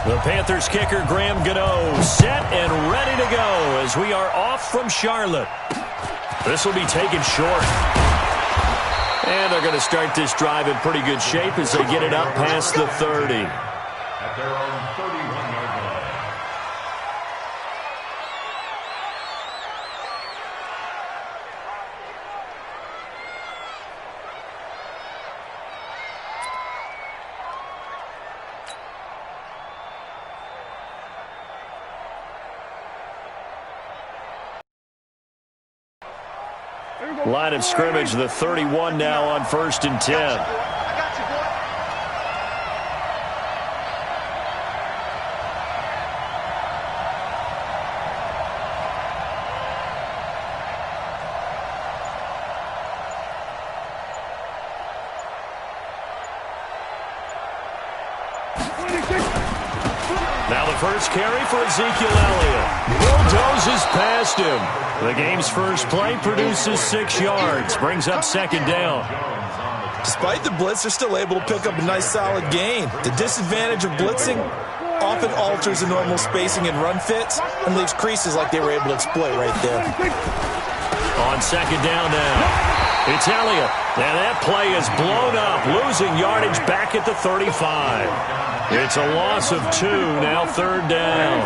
The Panthers kicker, Graham Gano, set and ready to go as we are off from Charlotte. This will be taken short. And they're going to start this drive in pretty good shape as they get it up past the 30. At their own 31-yard line. Line of scrimmage, the 31 now on 1st and 10. Now the first carry for Ezekiel Elliott. Bulldozes past him. The game's first play produces 6 yards. Brings up 2nd down. Despite the blitz, they're still able to pick up a nice solid gain. The disadvantage of blitzing often alters the normal spacing and run fits and leaves creases like they were able to exploit right there. On 2nd down now. It's Elliott. And that play is blown up, losing yardage back at the 35. It's a loss of 2, now 3rd down.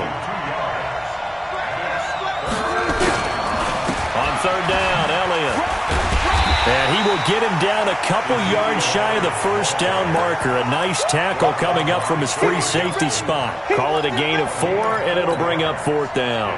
On 3rd down, Elliott. And he will get him down a couple yards shy of the 1st down marker. A nice tackle coming up from his free safety spot. Call it a gain of 4, and it'll bring up 4th down.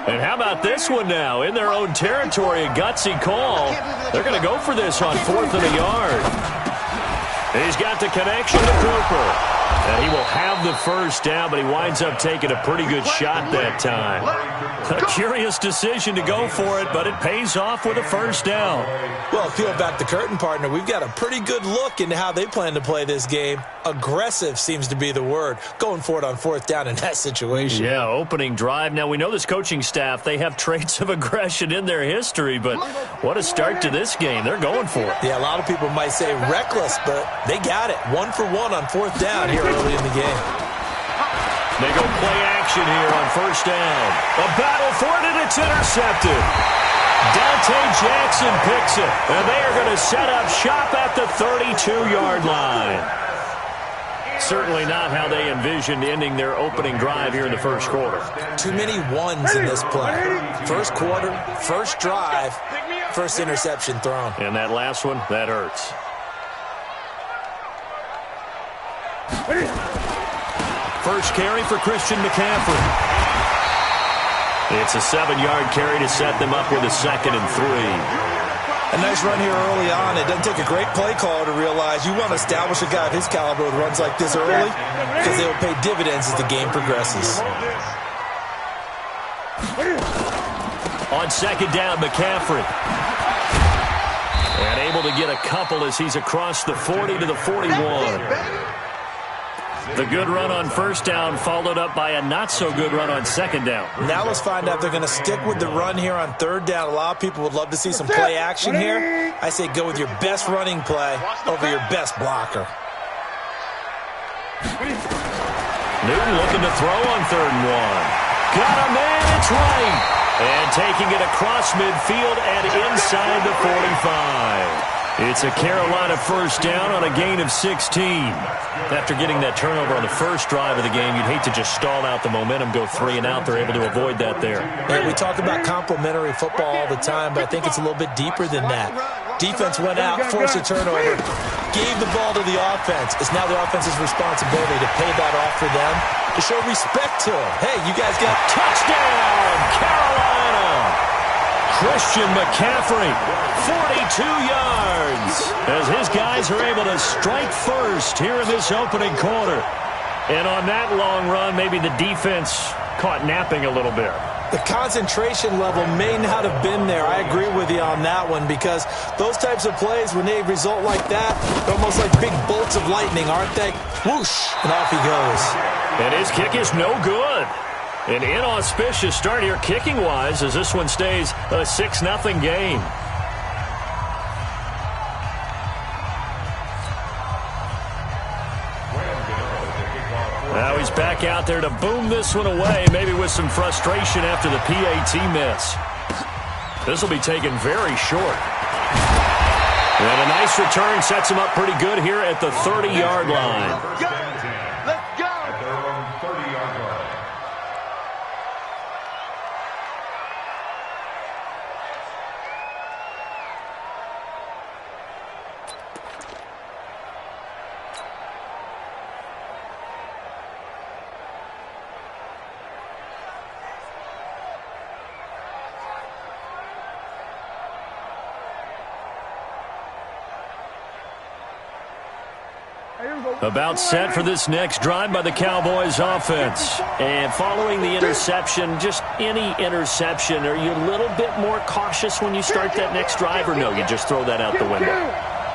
And how about this one now? In their own territory, a gutsy call. They're going to go for this on 4th and a yard. He's got the connection to Cooper. And he will have the 1st down, but he winds up taking a pretty good shot that time. A curious decision to go for it, but it pays off with a 1st down. Well, peel back the curtain, partner. We've got a pretty good look into how they plan to play this game. Aggressive seems to be the word. Going for it on 4th down in that situation. Yeah, opening drive. Now, we know this coaching staff, they have traits of aggression in their history, but what a start to this game. They're going for it. Yeah, a lot of people might say reckless, but they got it. 1 for 1 on 4th down here early in the game. They go play action here on 1st down. A battle for it, and it's intercepted. Dante Jackson picks it, and they are going to set up shop at the 32-yard line. Certainly not how they envisioned ending their opening drive here in the 1st quarter. Too many ones in this play. 1st quarter, 1st drive, 1st interception thrown. And that last one, that hurts. First carry for Christian McCaffrey. It's a 7-yard carry to set them up with a 2nd and 3. A nice run here early on. It doesn't take a great play caller to realize you want to establish a guy of his caliber with runs like this early because they will pay dividends as the game progresses. On 2nd down, McCaffrey. And able to get a couple as he's across the 40 to the 41. The good run on 1st down followed up by a not-so-good run on 2nd down. Now let's find out if they're going to stick with the run here on 3rd down. A lot of people would love to see some play action here. I say go with your best running play over your best blocker. Newton looking to throw on 3rd and 1. Got a man, it's right. And taking it across midfield and inside the 45. It's a Carolina 1st down on a gain of 16. After getting that turnover on the 1st drive of the game, you'd hate to just stall out the momentum, go 3 and out. They're able to avoid that there. Yeah, we talk about complementary football all the time, but I think it's a little bit deeper than that. Defense went out, forced a turnover, gave the ball to the offense. It's now the offense's responsibility to pay that off for them, to show respect to them. Hey, you guys got touchdown, Carolina! Christian McCaffrey, 42 yards, as his guys are able to strike first here in this opening quarter. And on that long run, maybe the defense caught napping a little bit. The concentration level may not have been there. I agree with you on that one because those types of plays, when they result like that, they're almost like big bolts of lightning, aren't they? Whoosh, and off he goes. And his kick is no good. An inauspicious start here kicking-wise as this one stays a 6-0 game. Now he's back out there to boom this one away, maybe with some frustration after the PAT miss. This will be taken very short. And a nice return sets him up pretty good here at the 30-yard line. Let's go. At their own 30-yard line. About set for this next drive by the Cowboys offense. And following the interception, just any interception, are you a little bit more cautious when you start that next drive, or no, you just throw that out the window?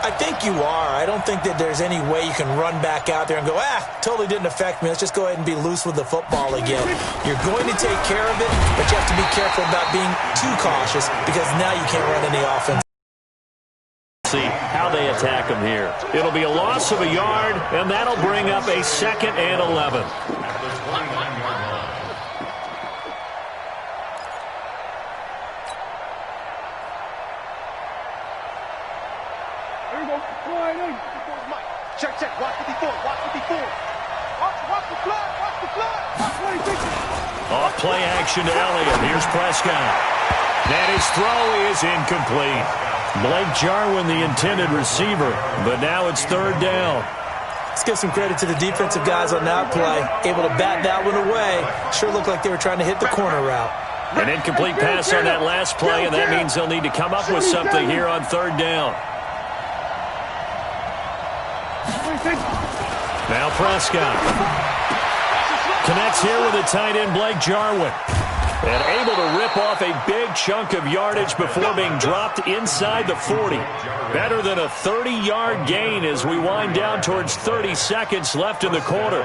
I think you are. I don't think that there's any way you can run back out there and go, totally didn't affect me. Let's just go ahead and be loose with the football again. You're going to take care of it, but you have to be careful about being too cautious because now you can't run any offense. See how they attack him here. It'll be a loss of a yard, and that'll bring up a 2nd and 11. Check. Watch 54. Watch 54. Watch the flood. Watch the flood. Off play action to Elliott. Here's Prescott. And his throw is incomplete. Blake Jarwin, the intended receiver, but now it's 3rd down. Let's give some credit to the defensive guys on that play. Able to bat that one away. Sure looked like they were trying to hit the corner route. An incomplete pass on that last play, and that means they'll need to come up with something here on 3rd down. Now Prescott connects here with the tight end Blake Jarwin. And able to rip off a big chunk of yardage before being dropped inside the 40. Better than a 30-yard gain as we wind down towards 30 seconds left in the quarter.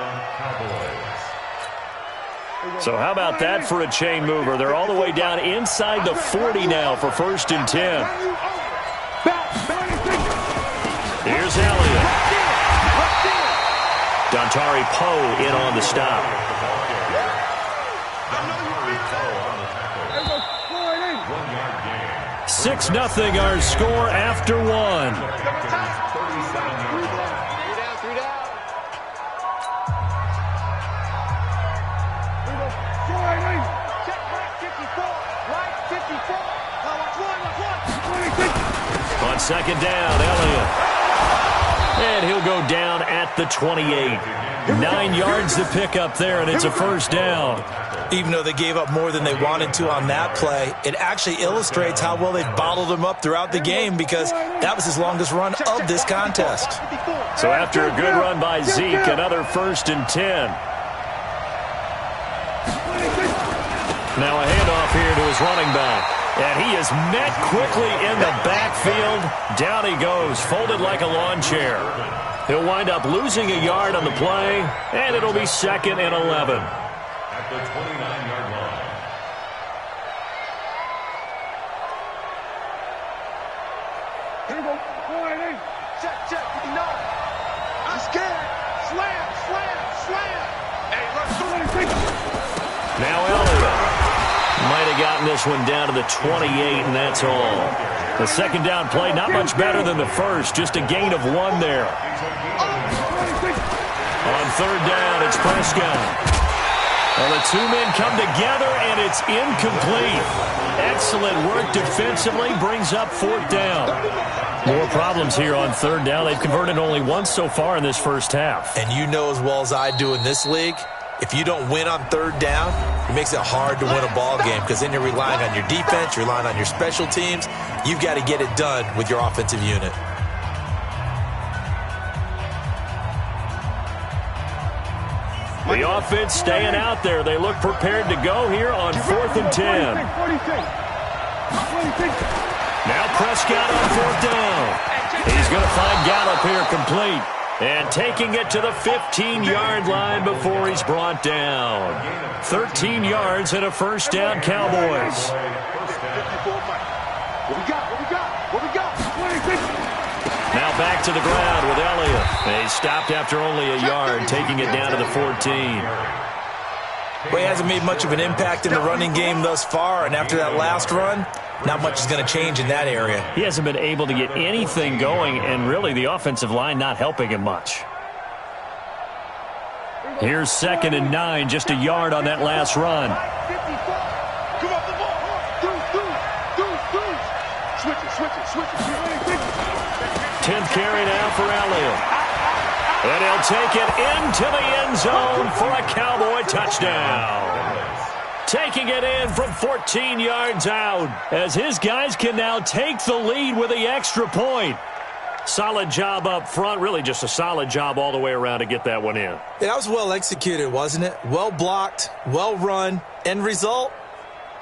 So how about that for a chain mover? They're all the way down inside the 40 now for 1st and 10. Here's Elliott. Dontari Poe in on the stop. 6-0 our score after 1. 3 down. Check right 54. Right 54. On 2nd down, Elliott. And he'll go down at the 28. 9 yards to pick up there, and it's a 1st down. Even though they gave up more than they wanted to on that play, it actually illustrates how well they've bottled him up throughout the game because that was his longest run of this contest. So after a good run by Zeke, another 1st and 10. Now a handoff here to his running back. And he is met quickly in the backfield. Down he goes, folded like a lawn chair. He'll wind up losing a yard on the play, and it'll be 2nd and 11. At the 29-yard line. Here we go. Check. I'm scared. Slam. Hey, let's Now Elliott might have gotten this one down to the 28, and that's all. The 2nd down play, not much better than the first, just a gain of 1 there. On 3rd down, it's Prescott. Well, the 2 men come together, and it's incomplete. Excellent work defensively, brings up 4th down. More problems here on 3rd down. They've converted only once so far in this first half. And you know as well as I do in this league, if you don't win on 3rd down, it makes it hard to win a ball game because then you're relying on your defense, you're relying on your special teams. You've got to get it done with your offensive unit. The offense staying out there. They look prepared to go here on 4th and 10. Now Prescott on 4th down. He's going to find Gallup here complete. And taking it to the 15-yard line before he's brought down. 13 yards and a first down, Cowboys. What we got? What we got? What we got? Now back to the ground with Elliott. He stopped after only a yard, taking it down to the 14. Well, he hasn't made much of an impact in the running game thus far, and after that last run, not much is going to change in that area. He hasn't been able to get anything going, and really the offensive line not helping him much. Here's 2nd and 9, just a yard on that last run. Come off the ball. Switch it. 10th carry now for Elliott. And he'll take it into the end zone for a Cowboy touchdown. Taking it in from 14 yards out, as his guys can now take the lead with the extra point. Solid job up front, really just a solid job all the way around to get that one in. That was well executed, wasn't it? Well blocked, well run. End result,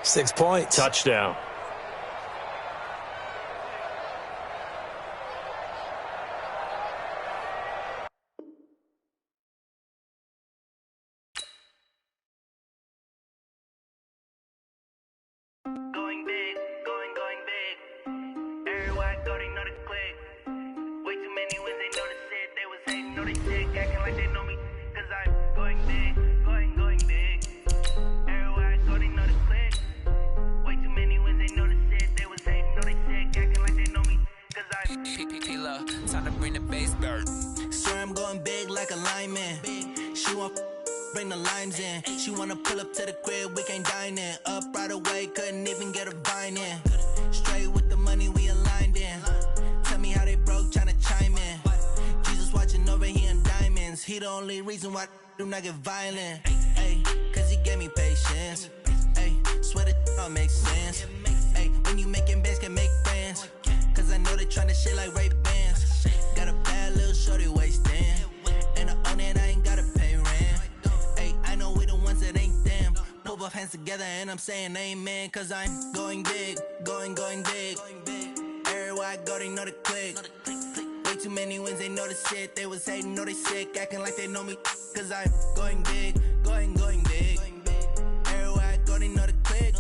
6 points. Touchdown. Time to bring the bass bird. Swear I'm going big like a lineman. She want bring the limes in. She wanna pull up to the crib, we can't dine in. Up right away, couldn't even get a vine in. Straight with the money we aligned in. Tell me how they broke, tryna chime in. Jesus watching over here in diamonds. He the only reason why I do not get violent. Ay, cause he gave me patience. Ay, swear that all makes sense. Ay, when you making bands can make friends. Cause I know they tryna shit like Ray-Bans. Got a bad little shorty wasting. And I own it, I ain't gotta pay rent. Ay, I know we the ones that ain't them. Put both hands together and I'm saying amen. Cause I'm going big, going big. Everywhere I go, they know the click. Way too many wins, they know the shit. They was hating, know they sick, acting like they know me. Cause I'm going big, going big. Everywhere I go, they know the click.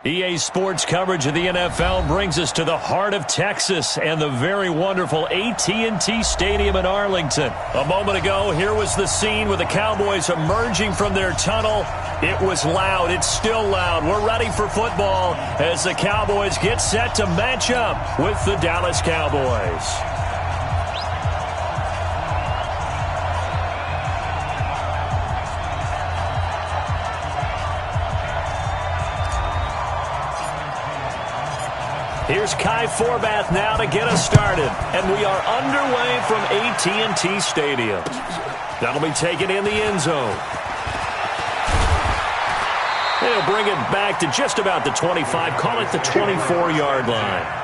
EA Sports coverage of the NFL brings us to the heart of Texas and the very wonderful AT&T Stadium in Arlington. A moment ago, here was the scene with the Cowboys emerging from their tunnel. It was loud. It's still loud. We're ready for football as the Cowboys get set to match up with the Dallas Cowboys. Here's Kai Forbath now to get us started. And we are underway from AT&T Stadium. That'll be taken in the end zone. They'll bring it back to just about the 25, call it the 24-yard line.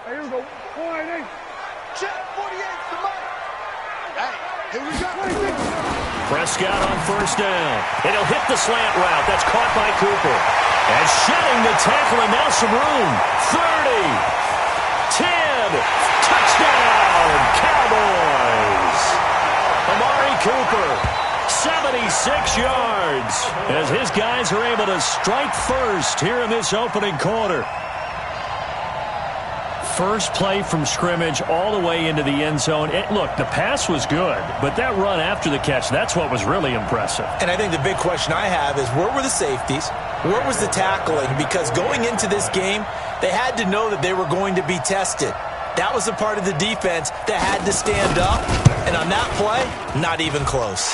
Here we go. 48. Check 48 to Mike. Hey, here we go. 26. Prescott on first down. And he'll hit the slant route. That's caught by Cooper. And shedding the tackle, and now some room. 30. 10. Touchdown, Cowboys. Amari Cooper, 76 yards. As his guys are able to strike first here in this opening quarter. First play from scrimmage all the way into the end zone. Look, the pass was good, but that run after the catch, that's what was really impressive. And I think the big question I have is, where were the safeties? Where was the tackling? Because going into this game, they had to know that they were going to be tested. That was a part of the defense that had to stand up. And on that play, not even close.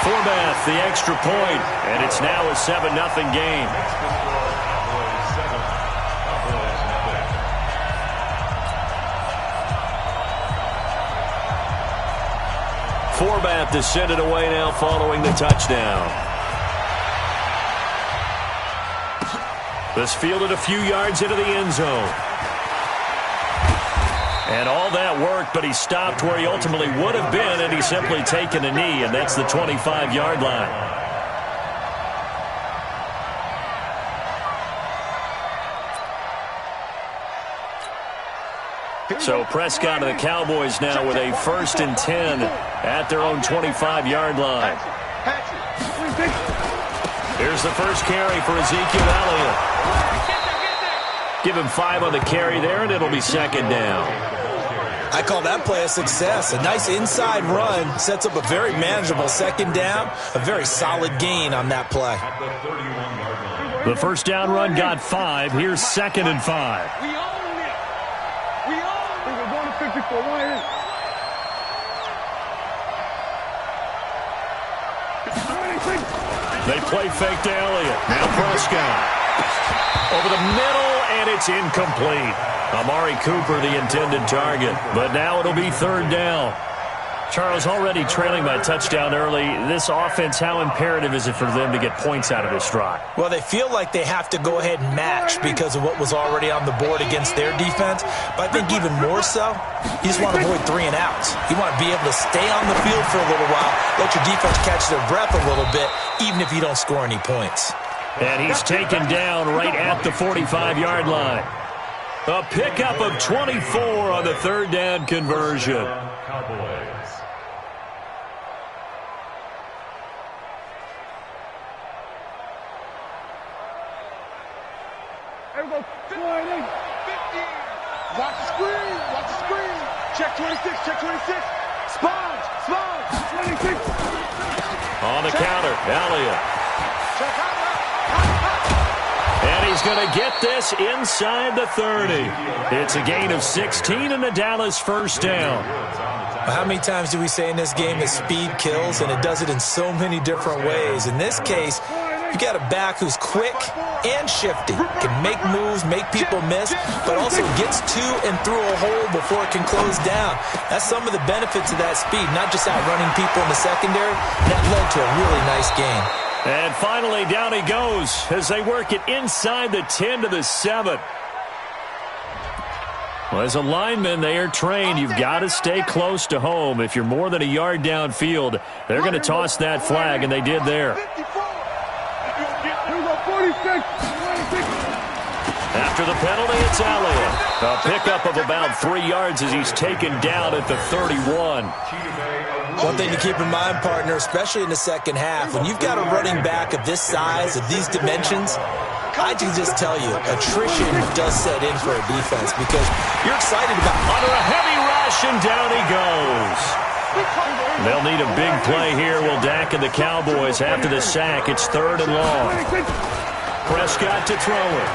Forbath, the extra point, and it's now a 7-0 game. Forbath is sent it away now following the touchdown. This fielded a few yards into the end zone. And all that worked, but he stopped where he ultimately would have been, and he's simply taken a knee, and that's the 25-yard line. So Prescott and the Cowboys now with a 1st and 10 at their own 25-yard line. Here's the first carry for Ezekiel Elliott. Give him 5 on the carry there, and it'll be 2nd down. I call that play a success. A nice inside run sets up a very manageable 2nd down. A very solid gain on that play. The first down run got 5. Here's 2nd and 5. They play fake to Elliott. Now Prescott. Over the middle, and it's incomplete. Amari Cooper, the intended target. But now it'll be 3rd down. Charles, already trailing by a touchdown early. This offense, how imperative is it for them to get points out of this drive? Well, they feel like they have to go ahead and match because of what was already on the board against their defense. But I think even more so, you just want to avoid 3 and outs. You want to be able to stay on the field for a little while, let your defense catch their breath a little bit, even if you don't score any points. And he's taken down right at the 45-yard line. A pickup of 24 on the 3rd down conversion. Watch the screen. Watch the screen. Check 26. Check 26. Sponge. 26. On the counter, Elliott. And he's going to get this inside the 30. It's a gain of 16 and the Dallas 1st down. How many times do we say in this game that speed kills, and it does it in so many different ways? In this case, you got a back who's quick and shifty, can make moves, make people miss, but also gets to and through a hole before it can close down. That's some of the benefits of that speed, not just outrunning people in the secondary. That led to a really nice game. And finally, down he goes as they work it inside the 10 to the 7. Well, as a lineman, they are trained. You've got to stay close to home. If you're more than a yard downfield, they're going to toss that flag, and they did there. After the penalty, it's Elliott. A pickup of about 3 yards as he's taken down at the 31. One thing to keep in mind, partner, especially in the second half, when you've got a running back of this size, of these dimensions, I can just tell you, attrition does set in for a defense because you're excited about under a heavy rush, and down he goes. They'll need a big play here. Will Dak and the Cowboys after the sack. It's 3rd and long. Prescott to throw it.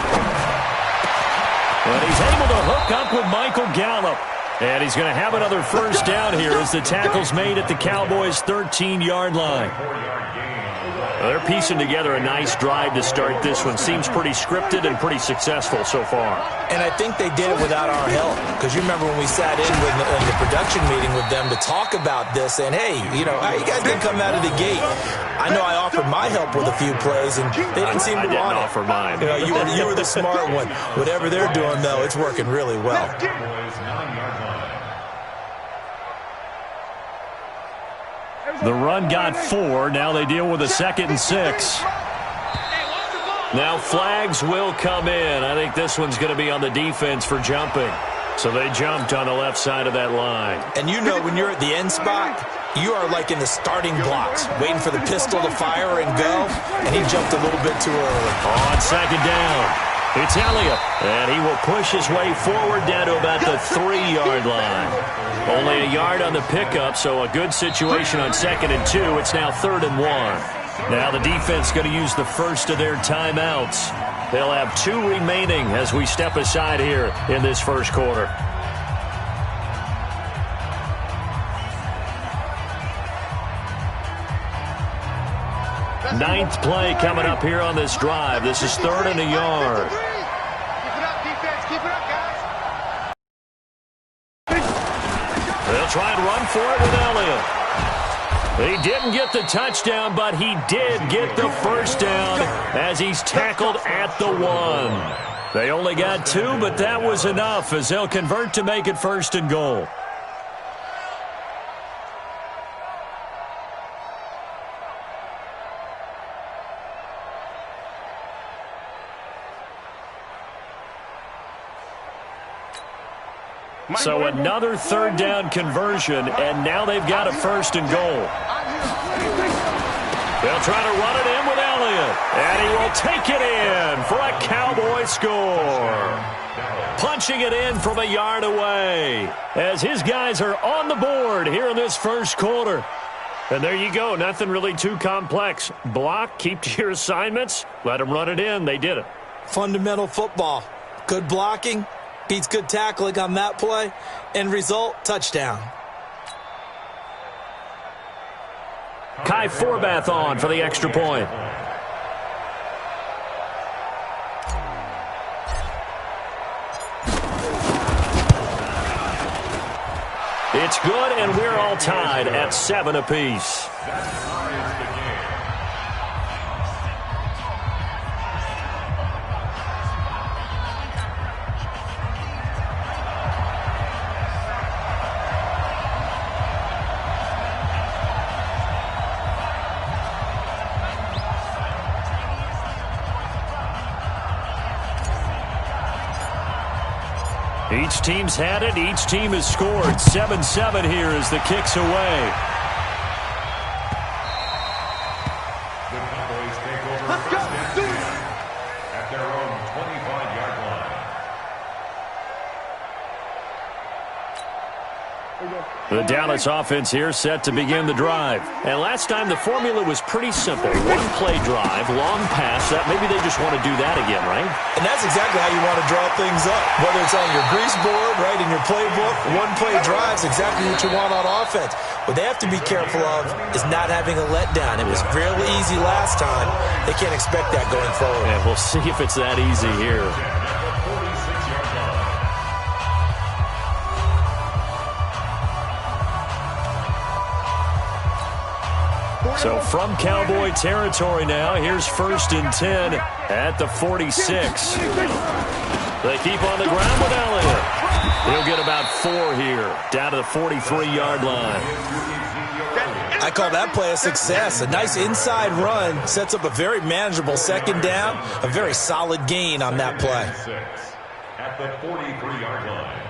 But he's able to hook up with Michael Gallup. And he's going to have another 1st down here as the tackle's made at the Cowboys' 13-yard line. They're piecing together a nice drive to start this one. Seems pretty scripted and pretty successful so far. And I think they did it without our help. Because you remember when we sat in the production meeting with them to talk about this, and hey, you know, how you guys didn't come out of the gate. I know I offered my help with a few plays, and they didn't seem to want it. I didn't offer mine. You know, you were the smart one. Whatever they're doing, though, it's working really well. The run got 4. Now they deal with a 2nd and 6. Now flags will come in. I think this one's going to be on the defense for jumping. So they jumped on the left side of that line. And you know when you're at the end spot, you are like in the starting blocks, waiting for the pistol to fire and go, and he jumped a little bit too early. On 2nd down, it's Elliott, and he will push his way forward down to about the 3-yard line. Only a yard on the pickup, so a good situation on 2nd and 2. It's now 3rd and 1. Now the defense going to use the first of their timeouts. They'll have 2 remaining as we step aside here in this first quarter. Ninth play coming up here on this drive. This is 3rd and a yard. Keep it up, defense. Keep it up, guys. They'll try and run for it with Elliott. He didn't get the touchdown, but he did get the first down as he's tackled at the 1. They only got 2, but that was enough as they'll convert to make it 1st and goal. So another 3rd down conversion, and now they've got a 1st and goal. They'll try to run it in with Elliott, and he will take it in for a Cowboy score. Punching it in from a yard away as his guys are on the board here in this 1st quarter. And there you go, nothing really too complex. Block, keep to your assignments, let them run it in. They did it. Fundamental football. Good blocking. Beats good tackling on that play. End result, touchdown. Kai Forbath on for the extra point. It's good, and we're all tied at 7 apiece. Each team's had it. Each team has scored. 7-7 here as the kick's away. The Cowboys take over first and 10 at their own 25-yard line. The Dallas offense here set to begin the drive. And last time the formula was pretty simple. One-play drive, long pass. That maybe they just want to do that again, right? And that's exactly how you want to draw things up. Whether it's on your grease board, right, in your playbook, one-play drive's exactly what you want on offense. What they have to be careful of is not having a letdown. It was really easy last time. They can't expect that going forward. And we'll see if it's that easy here. So from Cowboy territory now, here's 1st and 10 at the 46. They keep on the ground with Elliott. He'll get about 4 here, down to the 43-yard line. I call that play a success. A nice inside run sets up a very manageable 2nd down, a very solid gain on that play. At the 43-yard line.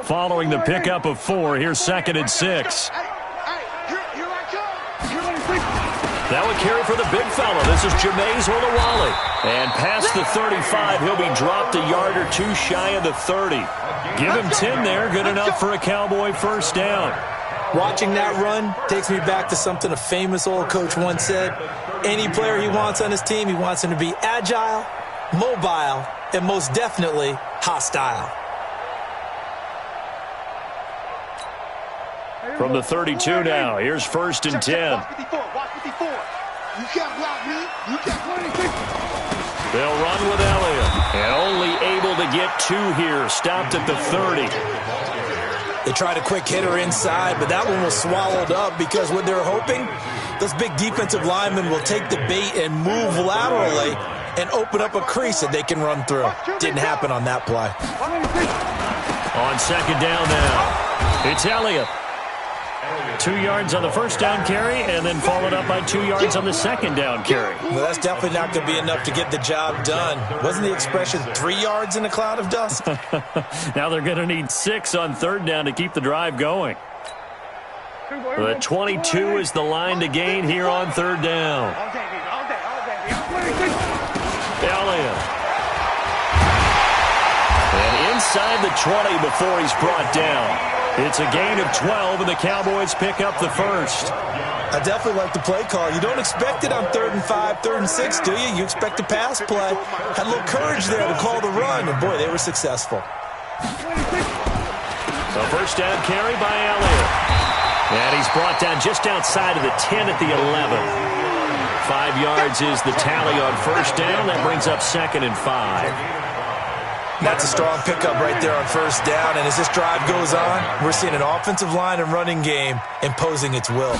Following the pickup of 4, here's 2nd and 6. Now a carry for the big fella. This is Jameis Olawale. And past the 35, he'll be dropped a yard or 2 shy of the 30. Give him 10 there, good enough for a Cowboy 1st down. Watching that run takes me back to something a famous old coach once said. Any player he wants on his team, he wants him to be agile, mobile, and most definitely hostile. From the 32 now, here's 1st and 10. Watch 54. You can't block me. You can't play anything. They'll run with Elliott. And only able to get 2 here. Stopped at the 30. They tried a quick hitter inside, but that one was swallowed up because what they're hoping, those big defensive linemen will take the bait and move laterally and open up a crease that they can run through. Didn't happen on that play. On 2nd down now, it's Elliott. 2 yards on the 1st down carry, and then followed up by 2 yards on the 2nd down carry. Well, that's definitely not going to be enough to get the job done. Wasn't the expression 3 yards in a cloud of dust? Now they're going to need 6 on 3rd down to keep the drive going. The 22 is the line to gain here on 3rd down. Elliott. And inside the 20 before he's brought down. It's a gain of 12, and the Cowboys pick up the 1st. I definitely like the play call. You don't expect it on 3rd and 5, 3rd and 6, do you? You expect a pass play. Had a little courage there to call the run, and boy, they were successful. So 1st down carry by Elliott. And he's brought down just outside of the 10 at the 11. 5 yards is the tally on 1st down. That brings up 2nd and 5. That's a strong pickup right there on first down, and as this drive goes on, we're seeing an offensive line and running game imposing its will.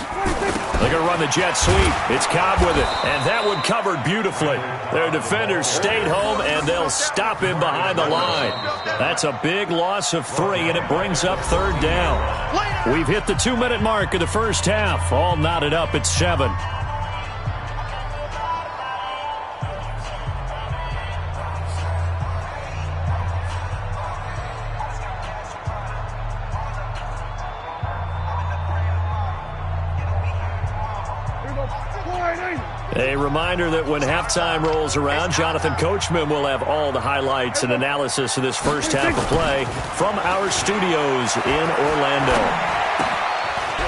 They're going to run the jet sweep. It's Cobb with it, and that one covered beautifully. Their defenders stayed home, and they'll stop him behind the line. That's a big loss of 3, and it brings up third down. We've hit the 2-minute mark of the first half. All knotted up at 7. A reminder that when halftime rolls around, Jonathan Coachman will have all the highlights and analysis of this first half of play from our studios in Orlando.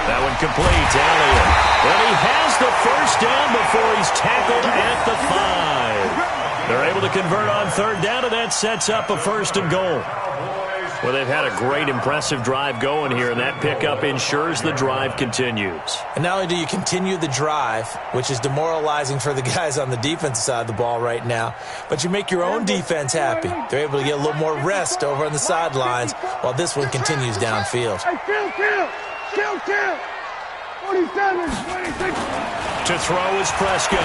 That one complete. Elliott. And he has the first down before he's tackled at the 5. They're able to convert on third down, and that sets up a 1st and goal. Well, they've had a great, impressive drive going here, and that pickup ensures the drive continues. And not only do you continue the drive, which is demoralizing for the guys on the defensive side of the ball right now, but you make your own defense happy. They're able to get a little more rest over on the sidelines while this one continues downfield. Kill. 47, 26. To throw is Prescott.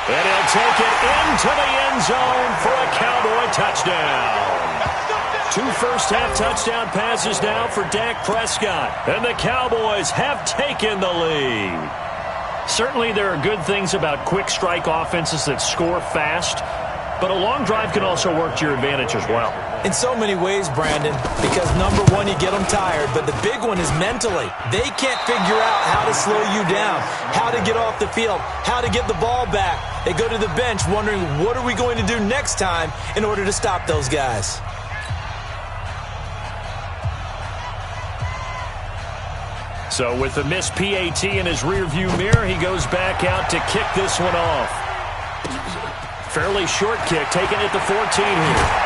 And he'll take it into the end zone for a Cowboy touchdown. 2 first-half touchdown passes now for Dak Prescott. And the Cowboys have taken the lead. Certainly there are good things about quick strike offenses that score fast, but a long drive can also work to your advantage as well. In so many ways, Brandon, because number one, you get them tired, but the big one is mentally. They can't figure out how to slow you down, how to get off the field, how to get the ball back. They go to the bench wondering, what are we going to do next time in order to stop those guys? So with the missed PAT in his rearview mirror, he goes back out to kick this one off. Fairly short kick, taken at the 14 here.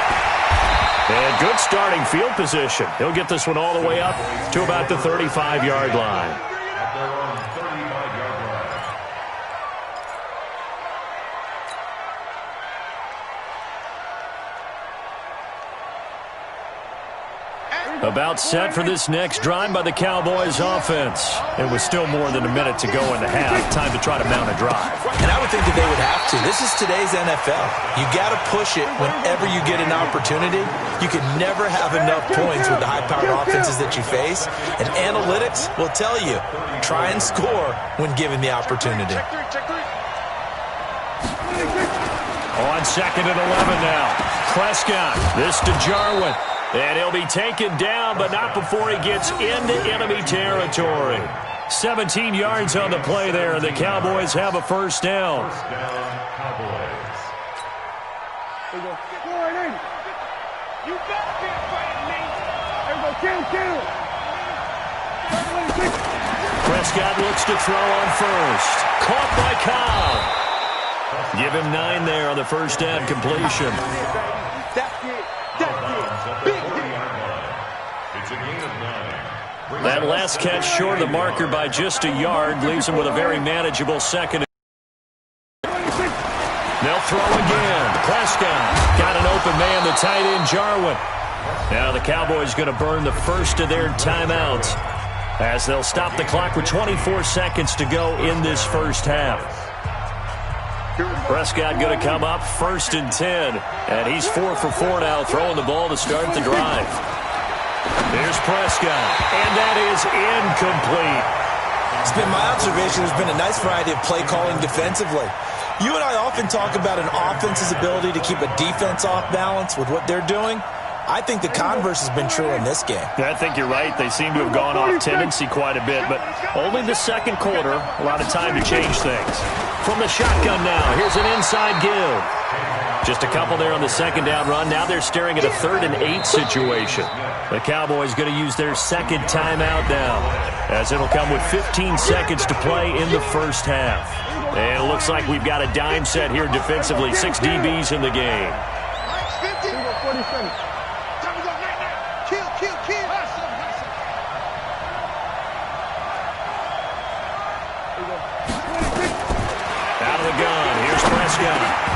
And good starting field position. He'll get this one all the way up to about the 35-yard line. At their own 35-yard line. About set for this next drive by the Cowboys offense. It was still more than a minute to go in the half. Time to try to mount a drive. And I would think that they would have to. This is today's NFL. You got to push it whenever you get an opportunity. You can never have enough points with the high-powered offenses that you face. And analytics will tell you, try and score when given the opportunity. On 2nd and 11 now. Prescott. This to Jarwin. And he'll be taken down, but not before he gets into enemy territory. 17 yards on the play there, and the Cowboys have a first down. First down, Cowboys. There you go. You better be afraid of me. There you go. Kill. Prescott looks to throw on first. Caught by Cobb. Give him 9 there on the first down completion. That last catch short of the marker by just a yard leaves him with a very manageable second. They'll throw again. Prescott got an open man, the tight end Jarwin. Now the Cowboys going to burn the first of their timeouts as they'll stop the clock with 24 seconds to go in this first half. Prescott going to come up 1st and 10, and he's 4 for 4 now, throwing the ball to start the drive. Here's Prescott, and that is incomplete. It's been my observation there's been a nice variety of play calling defensively. You and I often talk about an offense's ability to keep a defense off balance with what they're doing. I think the converse has been true in this game. I think you're right. They seem to have gone off tendency quite a bit, but only the second quarter, a lot of time to change things. From the shotgun now, here's an inside give. Just a couple there on the second down run. Now they're staring at a 3rd and 8 situation. The Cowboys going to use their second timeout now, as it'll come with 15 seconds to play in the first half. And it looks like we've got a dime set here defensively. 6 DBs in the game. Out of the gun. Here's Prescott.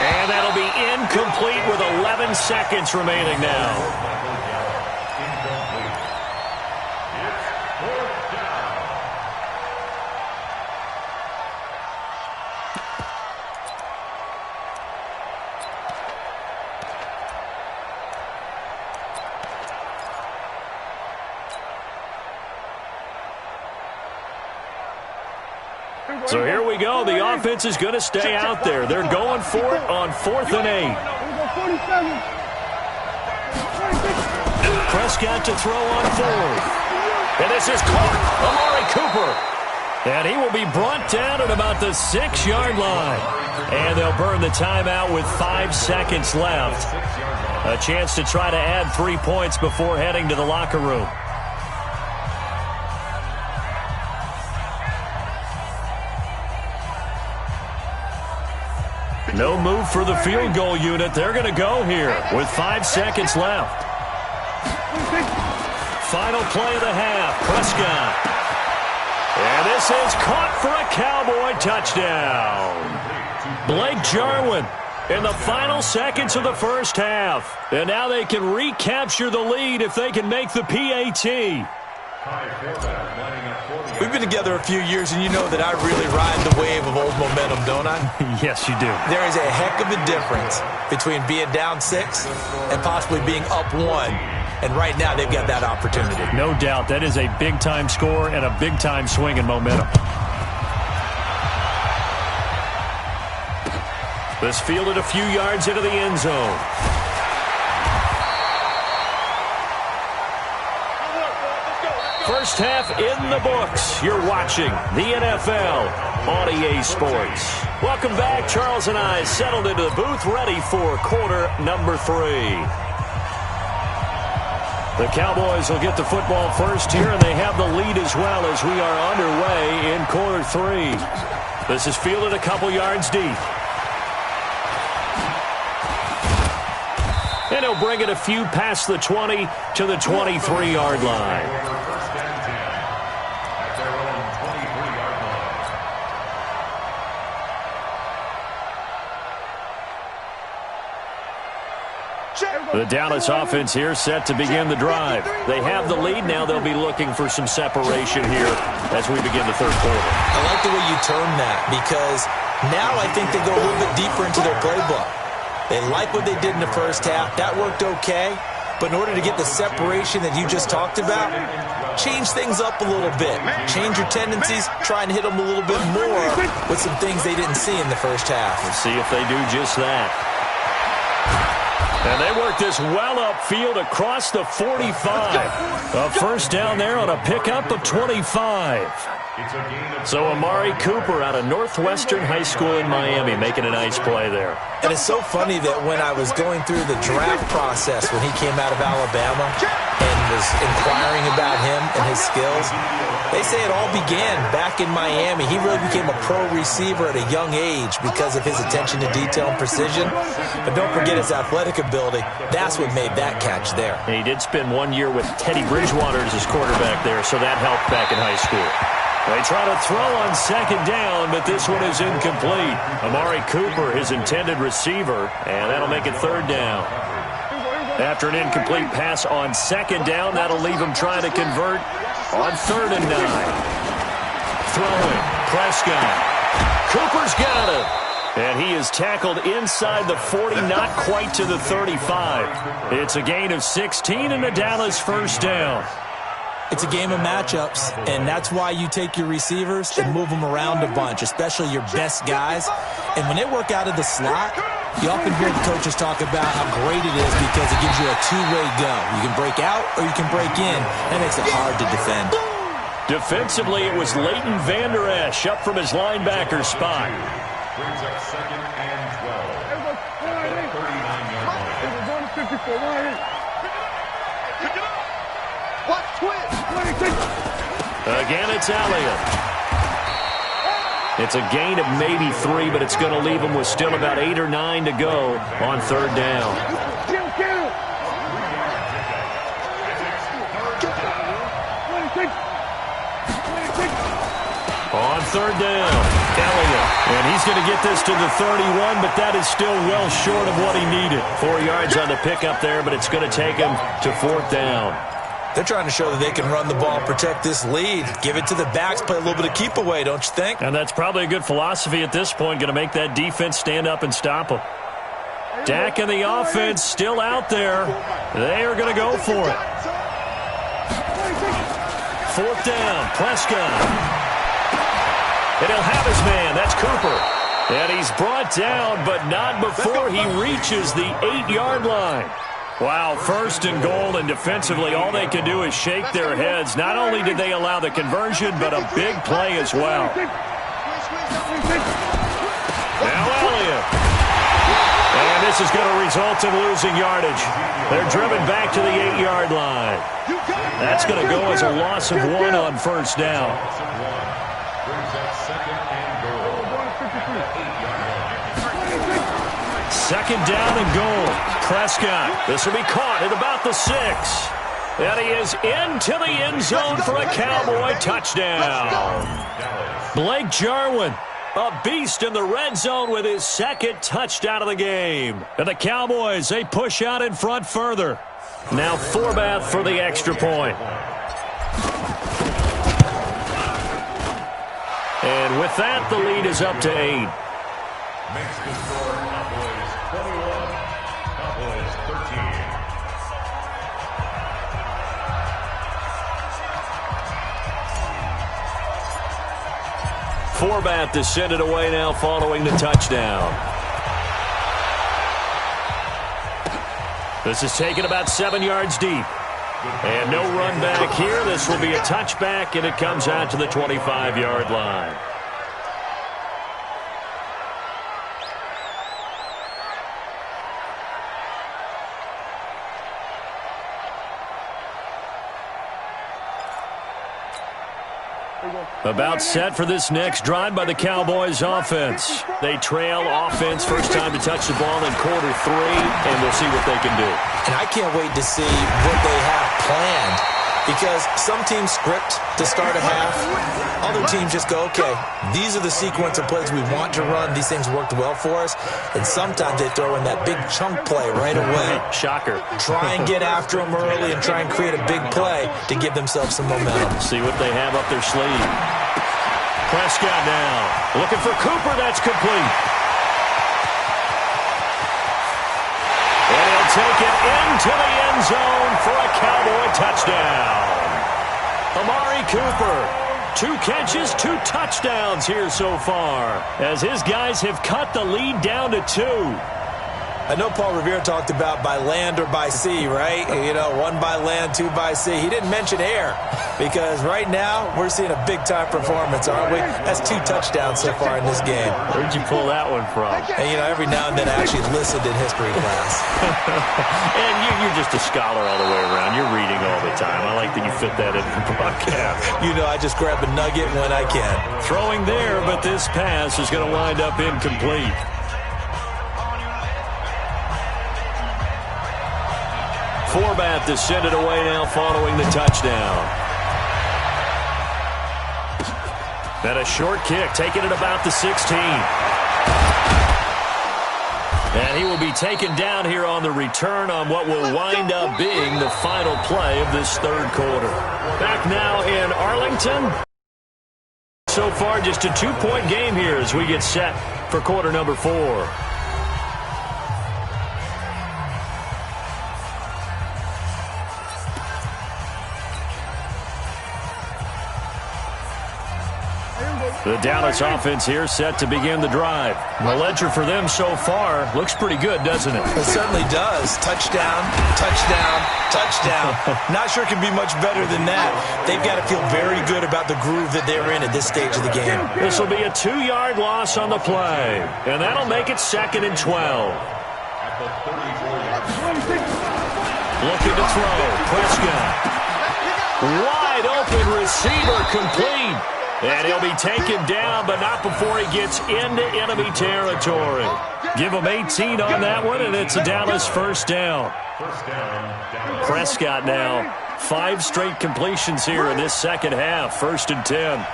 And that'll be incomplete with 11 seconds remaining now. So here we go. The offense is going to stay out there. They're going for it on 4th and 8. Prescott to throw on 4th. And this is caught. Amari Cooper. And he will be brought down at about the 6-yard line. And they'll burn the timeout with 5 seconds left. A chance to try to add 3 points before heading to the locker room. No move for the field goal unit. They're going to go here with 5 seconds left. Final play of the half. Prescott. And this is caught for a Cowboy touchdown. Blake Jarwin in the final seconds of the first half. And now they can recapture the lead if they can make the PAT. We've been together a few years, and you know that I really ride the wave of old momentum, don't I? Yes, you do. There is a heck of a difference between being down 6 and possibly being up 1. And right now, they've got that opportunity. No doubt. That is a big-time score and a big-time swing in momentum. This fielded a few yards into the end zone. First half in the books. You're watching the NFL on EA Sports. Welcome back. Charles and I settled into the booth, ready for quarter number 3. The Cowboys will get the football first here, and they have the lead as well as we are underway in quarter 3. This is fielded a couple yards deep. And he'll bring it a few past the 20 to the 23-yard line. The Dallas offense here set to begin the drive. They have the lead. Now they'll be looking for some separation here as we begin the third quarter. I like the way you term that, because now I think they go a little bit deeper into their playbook. They like what they did in the first half. That worked okay. But in order to get the separation that you just talked about, change things up a little bit. Change your tendencies. Try and hit them a little bit more with some things they didn't see in the first half. We'll see if they do just that. And they work this well upfield across the 45. A first down there on a pickup of 25. So Amari Cooper out of Northwestern High School in Miami making a nice play there. And it's so funny that when I was going through the draft process when he came out of Alabama and was inquiring about him and his skills, they say it all began back in Miami. He really became a pro receiver at a young age because of his attention to detail and precision. But don't forget his athletic ability. That's what made that catch there. And he did spend 1 year with Teddy Bridgewater as his quarterback there, so that helped back in high school. They try to throw on second down, but this one is incomplete. Amari Cooper, his intended receiver, and that'll make it third down. After an incomplete pass on second down, that'll leave him trying to convert on 3rd and 9. Throwing, Prescott. Cooper's got it. And he is tackled inside the 40, not quite to the 35. It's a gain of 16 and a Dallas first down. It's a game of matchups, and that's why you take your receivers and move them around a bunch, especially your best guys. And when they work out of the slot, you often hear the coaches talk about how great it is because it gives you a two-way go. You can break out or you can break in. That makes it hard to defend. Defensively, it was Leighton Vander Esch up from his linebacker spot. Brings up 2nd and 12. At the 39-yard line. Again, it's Elliott. It's a gain of maybe 3, but it's going to leave him with still about 8 or 9 to go on 3rd down. On third down, Elliott. And he's going to get this to the 31, but that is still well short of what he needed. 4 yards on the pickup there, but it's going to take him to fourth down. They're trying to show that they can run the ball, protect this lead. Give it to the backs, play a little bit of keep away, don't you think? And that's probably a good philosophy at this point, going to make that defense stand up and stop them. Dak and the offense still out there. They are going to go for it. Fourth down, Prescott. And he'll have his man. That's Cooper. And he's brought down, but not before he reaches the 8-yard line. Wow, first and goal, and defensively all they can do is shake their heads. Not only did they allow the conversion, but a big play as well. Now Elliott. And this is going to result in losing yardage. They're driven back to the 8-yard line. That's going to go as a loss of 1 on first down. Second down and goal. Prescott. This will be caught at about the 6. And he is into the end zone for a Cowboy touchdown. Blake Jarwin, a beast in the red zone with his second touchdown of the game. And the Cowboys, they push out in front further. Now Forbath for the extra point. And with that, the lead is up to 8. Makes the score Cowboys 21, Cowboys 13. Forbath to send it away now following the touchdown. This is taken about 7 yards deep. And no run back here. This will be a touchback, and it comes out to the 25-yard line. About set for this next drive by the Cowboys offense. They trail offense, first time to touch the ball in quarter 3, and we'll see what they can do. And I can't wait to see what they have planned, because some teams script to start a half. Other teams just go, okay, these are the sequence of plays we want to run. These things worked well for us. And sometimes they throw in that big chunk play right away. Shocker. Try and get after them early and try and create a big play to give themselves some momentum. See what they have up their sleeve. Prescott now. Looking for Cooper. That's complete. And he'll take it into the end zone for a Cowboy touchdown. Amari Cooper. 2 catches, 2 touchdowns here so far, as his guys have cut the lead down to 2. I know Paul Revere talked about by land or by sea, right? You know, 1 by land, 2 by sea. He didn't mention air, because right now we're seeing a big-time performance, aren't we? That's 2 touchdowns so far in this game. Where'd you pull that one from? And, you know, every now and then I actually listened in history class. And you're just a scholar all the way around. You're reading all the time. I like that you fit that into the broadcast. You know, I just grab a nugget when I can. Throwing there, but this pass is going to wind up incomplete. Forbath to send it away now following the touchdown. And a short kick, taking it about the 16. And he will be taken down here on the return on what will wind up being the final play of this third quarter. Back now in Arlington. So far, just a 2-point game here as we get set for quarter number 4. The Dallas offense here set to begin the drive. The ledger for them so far looks pretty good, doesn't it? It certainly does. Touchdown, touchdown, touchdown. Not sure it can be much better than that. They've got to feel very good about the groove that they're in at this stage of the game. This will be a 2-yard loss on the play, and that'll make it 2nd and 12. Looking to throw. Prescott. Wide open receiver, complete. And he'll be taken down, but not before he gets into enemy territory. Give him 18 on that one, and it's a Dallas first down. Prescott now, 5 straight completions here in this second half, 1st and 10.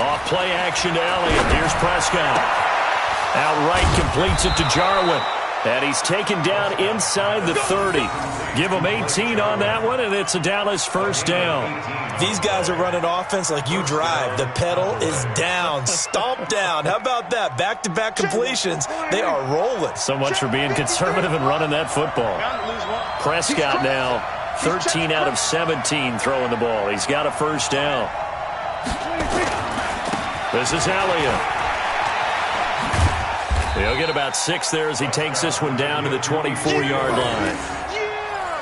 Off play action to Elliott. Here's Prescott. Outright completes it to Jarwin. And he's taken down inside the 30. Give him 18 on that one, and it's a Dallas first down. These guys are running offense like you drive. The pedal is down, stomp down. How about that? Back-to-back completions. They are rolling. So much for being conservative and running that football. Prescott now 13 out of 17 throwing the ball. He's got a first down. This is Elliott. He'll get about 6 there as he takes this one down to the 24-yard line.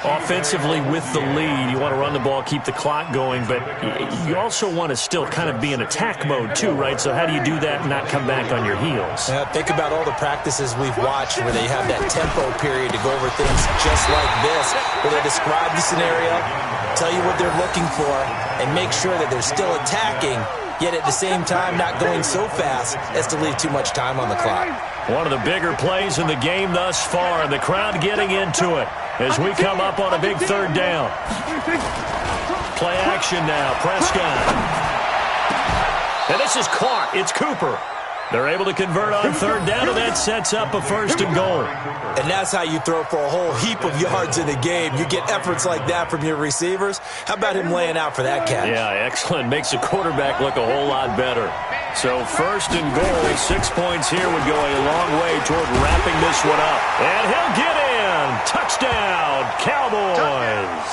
Offensively with the lead, you want to run the ball, keep the clock going, but you also want to still kind of be in attack mode too, right? So how do you do that and not come back on your heels? Think about all the practices we've watched where they have that tempo period to go over things just like this, where they describe the scenario, tell you what they're looking for, and make sure that they're still attacking, yet at the same time not going so fast as to leave too much time on the clock. One of the bigger plays in the game thus far, and the crowd getting into it as we come up on a big third down. Play action now, Prescott. And this is caught. It's Cooper. They're able to convert on third down, and that sets up a first and goal. And that's how you throw for a whole heap of yards in a game. You get efforts like that from your receivers. How about him laying out for that catch? Yeah, excellent. Makes the quarterback look a whole lot better. So first and goal, 6 points here would go a long way toward wrapping this one up. And he'll get in. Touchdown, Cowboys.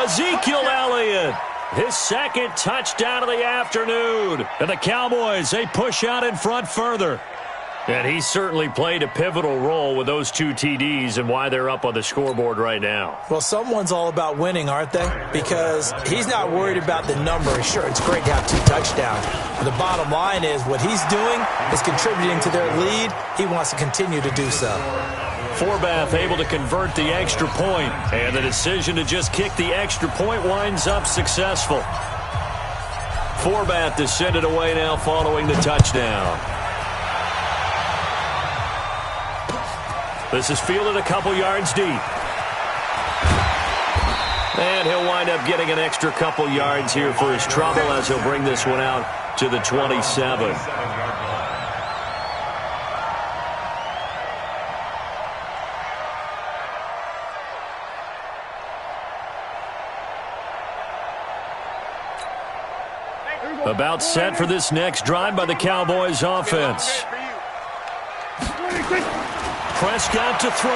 Ezekiel Elliott. His second touchdown of the afternoon. And the Cowboys, they push out in front further. And he certainly played a pivotal role with those 2 TDs and why they're up on the scoreboard right now. Well, someone's all about winning, aren't they? Because he's not worried about the number. Sure, it's great to have 2 touchdowns. But the bottom line is what he's doing is contributing to their lead. He wants to continue to do so. Forbath able to convert the extra point, and the decision to just kick the extra point winds up successful. Forbath to send it away now following the touchdown. This is fielded a couple yards deep. And he'll wind up getting an extra couple yards here for his trouble as he'll bring this one out to the 27. About set for this next drive by the Cowboys offense. Prescott to throw.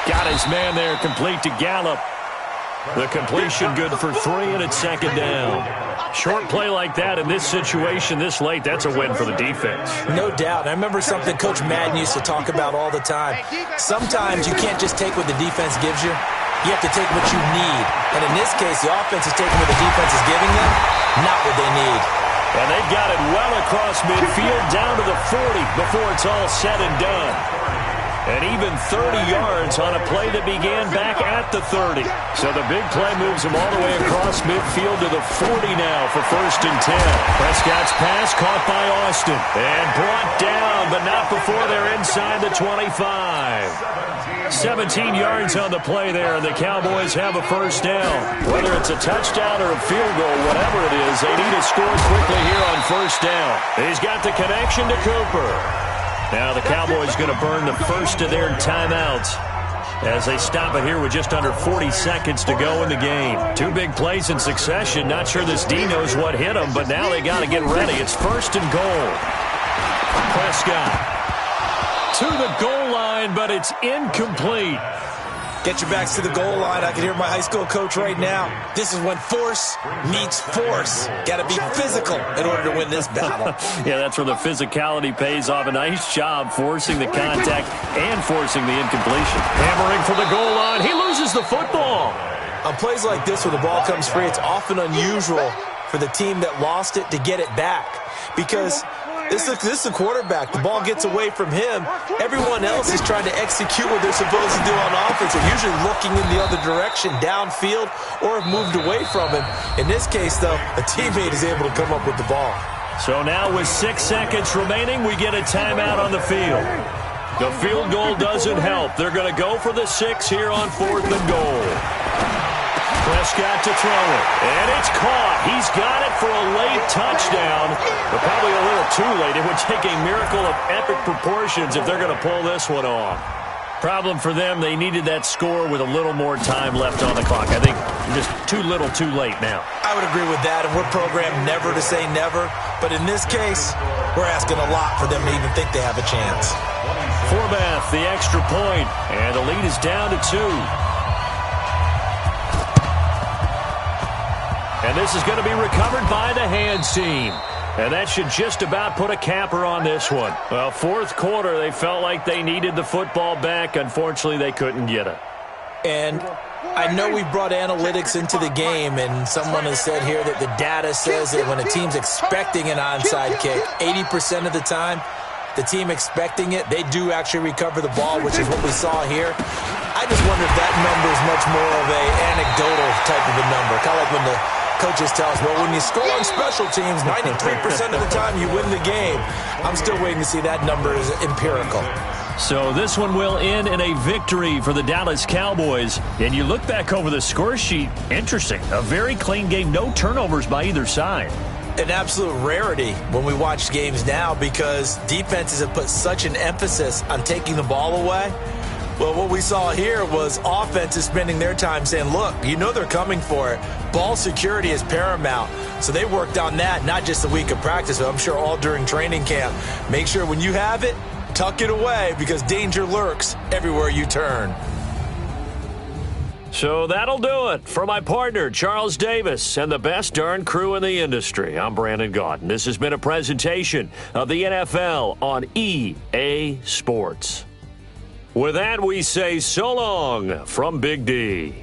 Got his man there, complete to Gallup. The completion good for 3, and it's second down. Short play like that in this situation this late, that's a win for the defense. No doubt. I remember something Coach Madden used to talk about all the time. Sometimes you can't just take what the defense gives you. You have to take what you need. And in this case, the offense is taking what the defense is giving them, not what they need. And they've got it well across midfield down to the 40 before it's all said and done. And even 30 yards on a play that began back at the 30. So the big play moves them all the way across midfield to the 40 now for first and 10. Prescott's pass caught by Austin. And brought down, but not before they're inside the 25. 17 yards on the play there, and the Cowboys have a first down. Whether it's a touchdown or a field goal, whatever it is, they need to score quickly here on first down. He's got the connection to Cooper. Now the Cowboys going to burn the first of their timeouts as they stop it here with just under 40 seconds to go in the game. 2 big plays in succession. Not sure this D knows what hit them, but now they got to get ready. It's first and goal. Prescott to the goal line, but it's incomplete. Get your backs to the goal line. I can hear my high school coach right now. This is when force meets force. Got to be physical in order to win this battle. Yeah, that's where the physicality pays off. A nice job forcing the contact and forcing the incompletion. Hammering for the goal line. He loses the football. On plays like this where the ball comes free, it's often unusual for the team that lost it to get it back. Because this is a quarterback. The ball gets away from him. Everyone else is trying to execute what they're supposed to do on offense. They're usually looking in the other direction, downfield, or have moved away from him. In this case, though, a teammate is able to come up with the ball. So now with 6 seconds remaining, we get a timeout on the field. The field goal doesn't help. They're going to go for the 6 here on 4th and goal. just got to throw it. And it's caught. He's got it for a late touchdown. But probably a little too late. It would take a miracle of epic proportions if they're going to pull this one off. Problem for them, they needed that score with a little more time left on the clock. I think just too little too late now. I would agree with that, and we're programmed never to say never. But in this case, we're asking a lot for them to even think they have a chance. Forbath, the extra point, and the lead is down to 2. And this is going to be recovered by the hands team. And that should just about put a capper on this one. Well, fourth quarter, they felt like they needed the football back. Unfortunately, they couldn't get it. And I know we brought analytics into the game, and someone has said here that the data says that when a team's expecting an onside kick, 80% of the time, the team expecting it, they do actually recover the ball, which is what we saw here. I just wonder if that number is much more of an anecdotal type of a number, kind of like when the coaches tell us, well, when you score on special teams, 93% of the time you win the game. I'm still waiting to see that number is empirical. So this one will end in a victory for the Dallas Cowboys. And you look back over the score sheet, interesting. A very clean game, no turnovers by either side. An absolute rarity when we watch games now because defenses have put such an emphasis on taking the ball away. Well, what we saw here was offenses spending their time saying, look, you know they're coming for it. Ball security is paramount. So they worked on that, not just a week of practice, but I'm sure all during training camp. Make sure when you have it, tuck it away because danger lurks everywhere you turn. So that'll do it for my partner, Charles Davis, and the best darn crew in the industry. I'm Brandon Gaudin. This has been a presentation of the NFL on EA Sports. With that, we say so long from Big D.